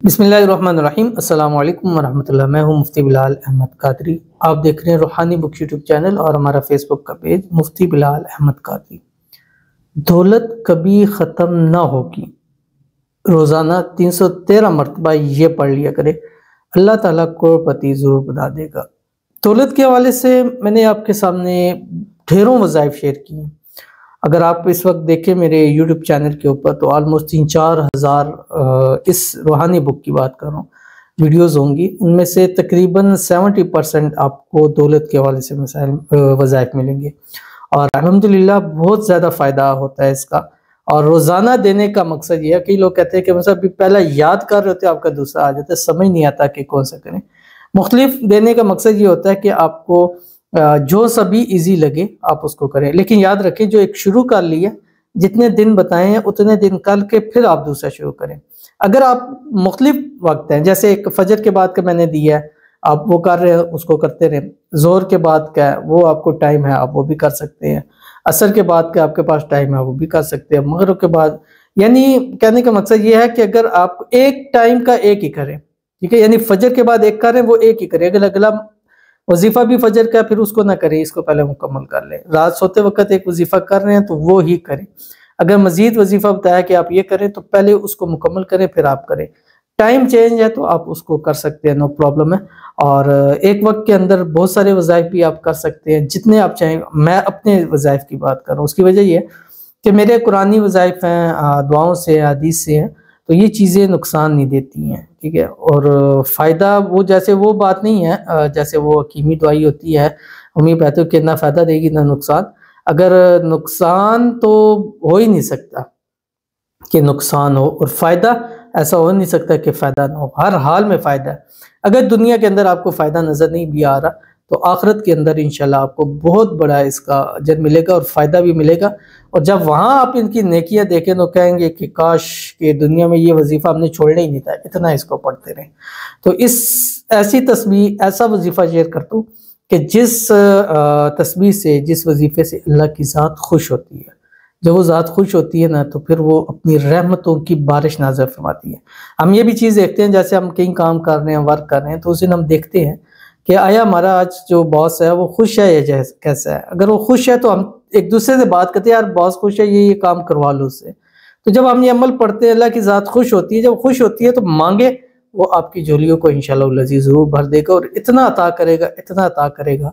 बिस्मिल्लाहिर्रहमानिर्रहीम। अस्सलाम वालेकुम वरहमतुल्लाह। मैं हूं मुफ्ती बिलाल अहमद कादरी। आप देख रहे हैं रूहानी बुक यूट्यूब चैनल और हमारा फेसबुक का पेज मुफ्ती बिलाल अहमद कादरी। दौलत कभी ख़त्म ना होगी। रोज़ाना 313 मरतबा ये पढ़ लिया करे, अल्लाह ताला करोड़पति ज़रूर बना देगा। दौलत के हवाले से मैंने आपके सामने ढेरों वज़ाइफ शेयर किए हैं। अगर आप इस वक्त देखें मेरे यूट्यूब चैनल के ऊपर तो ऑलमोस्ट 3-4 हज़ार इस रूहानी बुक की बात कर रहा हूँ वीडियोज़ होंगी। उनमें से तकरीबन 70% आपको दौलत के हवाले से मसाइल वज़ाइफ मिलेंगे और अल्हम्दुलिल्लाह बहुत ज़्यादा फ़ायदा होता है इसका। और रोज़ाना देने का मकसद ये है। कई लोग कहते हैं कि मतलब अभी पहला याद कर रहे होते आपका दूसरा आ जाता है, समझ नहीं आता कि कौन सा करें। मुख्तलिफ देने का मकसद ये होता है कि आपको जो सभी इजी लगे आप उसको करें, लेकिन याद रखें जो एक शुरू कर लिया, जितने दिन बताए हैं उतने दिन कर के फिर आप दूसरा शुरू करें। अगर आप मुख्तलिफ वक्त हैं, जैसे एक फजर के बाद का मैंने दिया है, आप वो कर रहे हैं उसको करते रहें। जोर के बाद का है वो आपको टाइम है, आप वो भी कर सकते हैं। असर के बाद का आपके पास टाइम है, वो भी कर सकते हैं। मगरिब के बाद, यानी कहने का मकसद ये है कि अगर आप एक टाइम का एक ही करें, ठीक है, यानी फजर के बाद एक करें वो एक ही करें। अगर अगला वजीफा भी फजर का फिर उसको ना करें, इसको पहले मुकम्मल कर लें। रात सोते वक्त एक वजीफा कर रहे हैं तो वो ही करें। अगर मजीद वजीफा बताया कि आप ये करें तो पहले उसको मुकम्मल करें फिर आप करें। टाइम चेंज है तो आप उसको कर सकते हैं, नो प्रॉब्लम है। और एक वक्त के अंदर बहुत सारे वज़ाइफ भी आप कर सकते हैं जितने आप चाहें। मैं अपने वज़ाइफ की बात कर रहा हूँ, उसकी वजह ये है कि मेरे कुरानी वज़ाइफ हैं, दुआओं से हदीस से हैं, तो ये चीज़ें नुकसान नहीं देती हैं, ठीक है। और फ़ायदा वो जैसे वो बात नहीं है जैसे वो हकीमी दवाई होती है, होम्योपैथिक के ना फ़ायदा देगी ना नुकसान। अगर नुकसान तो हो ही नहीं सकता कि नुकसान हो, और फ़ायदा ऐसा हो नहीं सकता कि फ़ायदा ना हो। हर हाल में फ़ायदा है। अगर दुनिया के अंदर आपको फ़ायदा नज़र नहीं भी आ रहा तो आखिरत के अंदर इंशाल्लाह आपको बहुत बड़ा इसका अजर मिलेगा और फ़ायदा भी मिलेगा। और जब वहाँ आप इनकी नेकियां देखें तो कहेंगे कि काश के दुनिया में ये वजीफ़ा हमने छोड़ना ही नहीं था, इतना इसको पढ़ते रहे। तो इस ऐसी तस्बीह, ऐसा वजीफ़ा शेयर करता हूँ कि जिस तस्बीह से, जिस वजीफ़े से अल्लाह की ज़ात खुश होती है। जब वो ज़ात खुश होती है ना तो फिर वो अपनी रहमतों की बारिश नाज़िल फरमाती है। हम ये भी चीज़ देखते हैं, जैसे हम कहीं काम कर रहे हैं, वर्क कर रहे हैं, तो उस दिन हम देखते हैं कि आया हमारा आज जो बॉस है वो खुश है या कैसा है। अगर वो खुश है तो हम एक दूसरे से बात करते हैं, यार बॉस खुश है, ये काम करवा लो उससे। तो जब हम ये अमल पढ़ते हैं, अल्लाह की ज़ात खुश होती है, जब खुश होती है तो मांगे वो आपकी झोलियों को इंशाअल्लाह लज़ीज़ ज़रूर भर देगा और इतना अता करेगा, इतना अता करेगा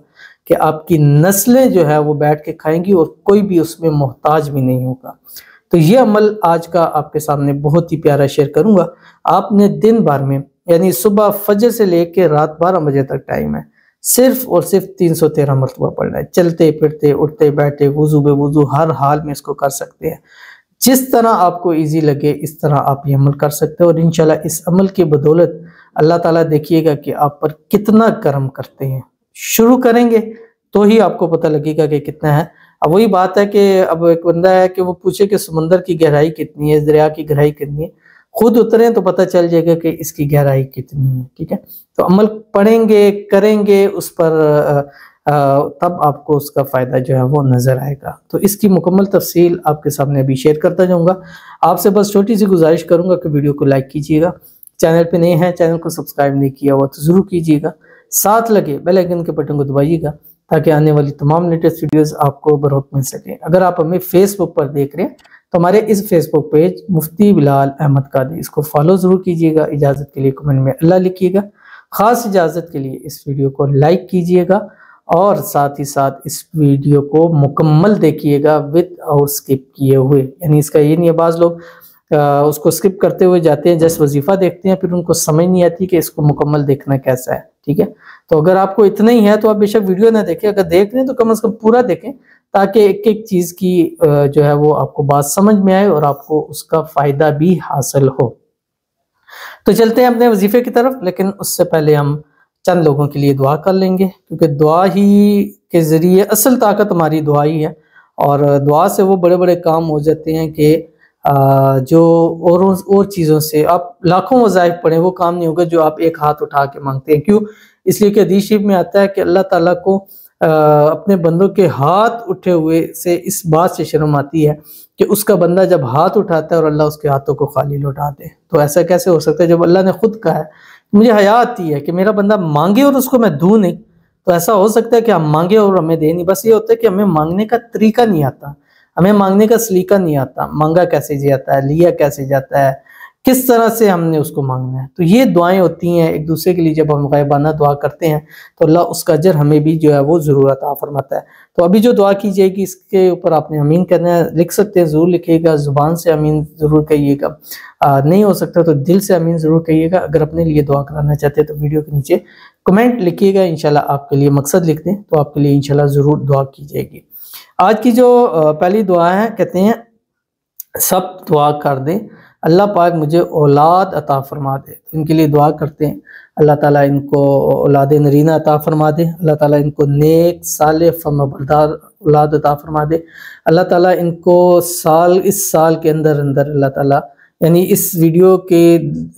कि आपकी नस्लें जो है वो बैठ के खाएंगी और कोई भी उसमें मोहताज भी नहीं होगा। तो ये अमल आज का आपके सामने बहुत ही प्यारा शेयर करूंगा। आपने दिन भर में, यानी सुबह फजर से लेकर रात 12 बजे तक टाइम है, सिर्फ और सिर्फ 313 मरतबा पढ़ना है। चलते फिरते, उठते बैठे, वुजू बेवुजू, हर हाल में इसको कर सकते हैं। जिस तरह आपको इजी लगे इस तरह आप ये अमल कर सकते हो और इंशाल्लाह इस अमल की बदौलत अल्लाह ताला देखिएगा कि आप पर कितना करम करते हैं। शुरू करेंगे तो ही आपको पता लगेगा कि कितना है। अब वही बात है कि अब एक बंदा है कि वो पूछे कि समंदर की गहराई कितनी है, दरिया की गहराई कितनी है, खुद उतरे तो पता चल जाएगा कि इसकी गहराई कितनी है, ठीक है। तो अमल पढ़ेंगे, करेंगे उस पर, तब आपको उसका फ़ायदा जो है वो नज़र आएगा। तो इसकी मुकम्मल तफसील आपके सामने अभी शेयर करता जाऊँगा। आपसे बस छोटी सी गुजारिश करूँगा कि वीडियो को लाइक कीजिएगा, चैनल पे नए हैं, चैनल को सब्सक्राइब नहीं किया हुआ तो ज़रूर कीजिएगा, साथ लगे बेल आइकन के बटन को दबाइएगा ताकि आने वाली तमाम लेटेस्ट वीडियोस आपको बरवक्त मिल सके। अगर आप हमें फेसबुक पर देख रहे हैं तो हमारे इस फेसबुक पेज मुफ्ती बिलाल अहमद कादरी, इसको फॉलो ज़रूर कीजिएगा। इजाज़त के लिए कमेंट में अल्लाह लिखिएगा। ख़ास इजाज़त के लिए इस वीडियो को लाइक कीजिएगा और साथ ही साथ इस वीडियो को मुकम्मल देखिएगा विद और स्किप किए हुए। यानी इसका ये नहीं है, बाज़ लोग उसको स्किप करते हुए जाते हैं, जस्ट वजीफ़ा देखते हैं, फिर उनको समझ नहीं आती कि इसको मुकम्मल देखना कैसा है, ठीक है। तो अगर आपको इतना ही है तो आप बेशक वीडियो ना देखें, अगर देख रहे हैं तो कम से कम पूरा देखें ताकि एक एक चीज़ की जो है वो आपको बात समझ में आए और आपको उसका फ़ायदा भी हासिल हो। तो चलते हैं अपने वजीफे की तरफ, लेकिन उससे पहले हम चंद लोगों के लिए दुआ कर लेंगे, क्योंकि दुआ ही के ज़रिए असल ताकत हमारी दुआ ही है। और दुआ से वो बड़े बड़े काम हो जाते हैं कि जो और चीज़ों से आप लाखों वज़ाइफ पढ़ें वो काम नहीं होगा जो आप एक हाथ उठा के मांगते हैं। क्यों? इसलिए कि हदीस शरीफ में आता है कि अल्लाह ताला को अपने बंदों के हाथ उठे हुए से इस बात से शर्म आती है कि उसका बंदा जब हाथ उठाता है और अल्लाह उसके हाथों को खाली लौटा दे। तो ऐसा कैसे हो सकता है जब अल्लाह ने खुद कहा है। मुझे हया आती है कि मेरा बंदा मांगे और उसको मैं दूं नहीं। तो ऐसा हो सकता है कि हम मांगे और हमें दे नहीं। बस ये होता है कि हमें मांगने का तरीका नहीं आता, हमें मांगने का सलीका नहीं आता, मांगा कैसे जाता है, लिया कैसे जाता है, किस तरह से हमने उसको मांगना है। तो ये दुआएं होती हैं एक दूसरे के लिए। जब हम गायबाना दुआ करते हैं तो अल्लाह उसका अजर हमें भी जो है वो ज़रूर अता फरमाता है। तो अभी जो दुआ की जाएगी इसके ऊपर आपने अमीन करना है। लिख सकते हैं ज़रूर लिखिएगा, ज़ुबान से अमीन ज़रूर कहिएगा, नहीं हो सकता तो दिल से अमीन ज़रूर कहिएगा। अगर अपने लिए दुआ कराना चाहते हैं तो वीडियो के नीचे कमेंट लिखिएगा, इंशाल्लाह आपके लिए मकसद लिख दें तो आपके लिए इंशाल्लाह ज़रूर दुआ की जाएगी। आज की जो पहली दुआ है, कहते हैं सब दुआ कर दें अल्लाह पाक मुझे औलाद अता फरमा दे। तो इनके लिए दुआ करते हैं अल्लाह ताला इनको औलाद नरीना अता फरमा दे, अल्लाह ताला इनको नेक साले फर्माबरदार औलाद अता फरमा दे, अल्लाह ताला इनको इस साल के अंदर अंदर अल्लाह ताला यानी इस वीडियो के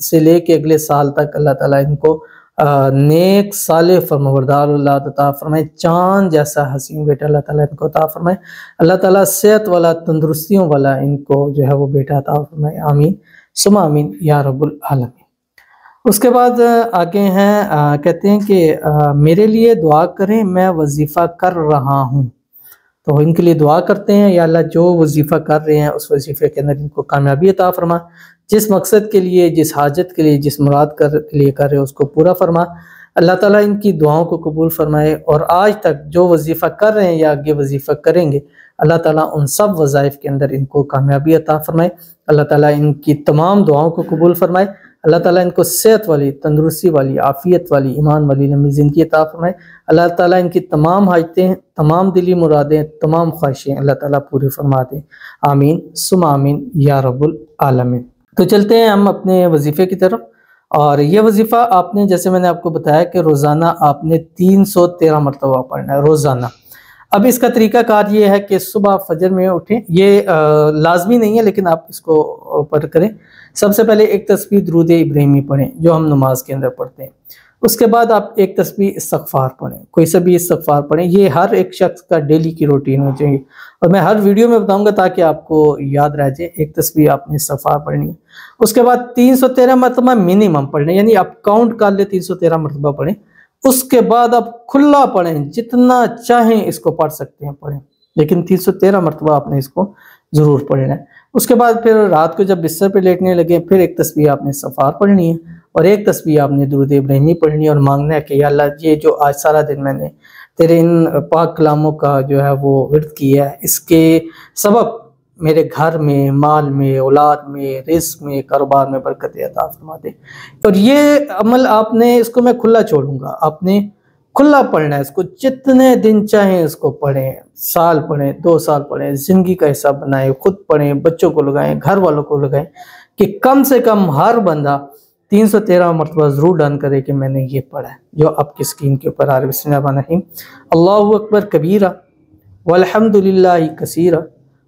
से लेके अगले साल तक अल्लाह ताला इनको नेक साले फर्माबरदार औलाद अता फरमाए, चांद जैसा हसीन बेटा अल्लाह ताला इनको अता फरमाए, अल्लाह ताला सेहत वाला तंदुरुस्तियों वाला इनको जो है वो बेटा अता फरमाए। आमीन सुमा आमीन या रब्बुल आलमीन। उसके बाद आगे हैं, कहते हैं कि मेरे लिए दुआ करें मैं वजीफ़ा कर रहा हूँ। तो इनके लिए दुआ करते हैं या अल्लाह जो वजीफ़ा कर रहे हैं उस वजीफ़े के अंदर इनको कामयाबी अता फरमा, जिस मकसद के लिए, जिस हाजत के लिए, जिस मुराद के लिए कर रहे हो उसको पूरा फरमा। अल्लाह ताला इनकी दुआओं को कबूल फरमाए और आज तक जो वजीफ़ा कर रहे हैं या आगे वजीफ़ा करेंगे अल्लाह ताला उन सब वज़ाइफ के अंदर इनको कामयाबी अता फरमाए। अल्लाह ताला इनकी तमाम दुआओं को कबूल फरमाए। अल्लाह ताला इनको सेहत वाली, तंदुरुस्ती वाली, आफ़ियत वाली, ईमान वाली लंबी ज़िंदगी अता फरमाए। अल्लाह ताला इनकी तमाम हाजतें, तमाम दिली मुरादें, तमाम ख्वाहिशें अल्लाह ताला पूरी फरमा दें। आमीन सुमा आमीन या रब्बुल आलमीन। तो चलते हैं हम अपने वजीफ़े की तरफ। और ये वजीफ़ा आपने, जैसे मैंने आपको बताया कि रोज़ाना आपने 313 मरतबा पढ़ना है रोज़ाना। अब इसका तरीक़ाकार ये है कि सुबह फजर में उठें, ये लाजमी नहीं है लेकिन आप इसको पढ़ करें। सबसे पहले एक तस्बीह दुरूद इब्राहिमी पढ़ें जो हम नमाज के अंदर पढ़ते हैं। उसके बाद आप एक तस्बीह इस्तग़फ़ार पढ़ें, कोई सा भी इस्तग़फ़ार पढ़ें। ये हर एक शख्स का डेली की रूटीन हो चाहिए और मैं हर वीडियो में बताऊंगा ताकि आपको याद रह जाए। एक तस्बीह आपने इस्तग़फ़ार पढ़नी है। उसके बाद 313 मरतबा मिनिमम पढ़ने, यानी आप काउंट कर ले 313 मरतबा पढ़ें। उसके बाद आप खुला पढ़ें, जितना चाहें इसको पढ़ सकते हैं पढ़ें, लेकिन 313 मरतबा आपने इसको ज़रूर पढ़ना है। उसके बाद फिर रात को जब बिस्तर पे लेटने लगे फिर एक तस्बीह आपने इस्तग़फ़ार पढ़नी है और एक तस्बीह आपने दुरूद इब्राहिमी पढ़नी है और मांगना है कि या अल्लाह ये जो आज सारा दिन मैंने तेरे इन पाक कलामों का जो है वो विर्द किया है, इसके सबब मेरे घर में, माल में, औलाद में, रिज़्क़ में, कारोबार में बरकत अता फरमा दे। और ये अमल आपने, इसको मैं खुला छोड़ूंगा, आपने खुला पढ़ना है इसको, जितने दिन चाहें इसको पढ़ें, साल पढ़ें, 2 साल पढ़ें, ज़िंदगी का हिस्सा बनाएं, खुद पढ़ें, बच्चों को लगाएं, घर वालों को लगाएं कि कम से कम हर बंदा 313 मरतबा ज़रूर डन करे कि मैंने ये पढ़ा है जो आपकी स्क्रीन के ऊपर आ रहा है। बिस्मिल्लाहिर्रहमानिर्रहीम, अल्लाहु अकबर कबीरा वल्हम्दुलिल्लाहि कसीरा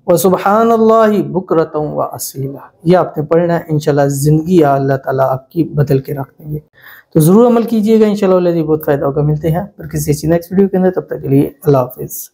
व सुब्हानल्लाहि बुकरतन व असीला। ये आपने पढ़ना है। इंशाल्लाह ज़िंदगी अल्लाह ताला आपकी बदल के रख देंगे। तो ज़रूर अमल कीजिएगा, इंशाल्लाह बहुत फ़ायदा होगा। मिलते हैं फिर किसी नेक्स्ट वीडियो के अंदर, तब तक के लिए अल्लाह हाफ़िज़।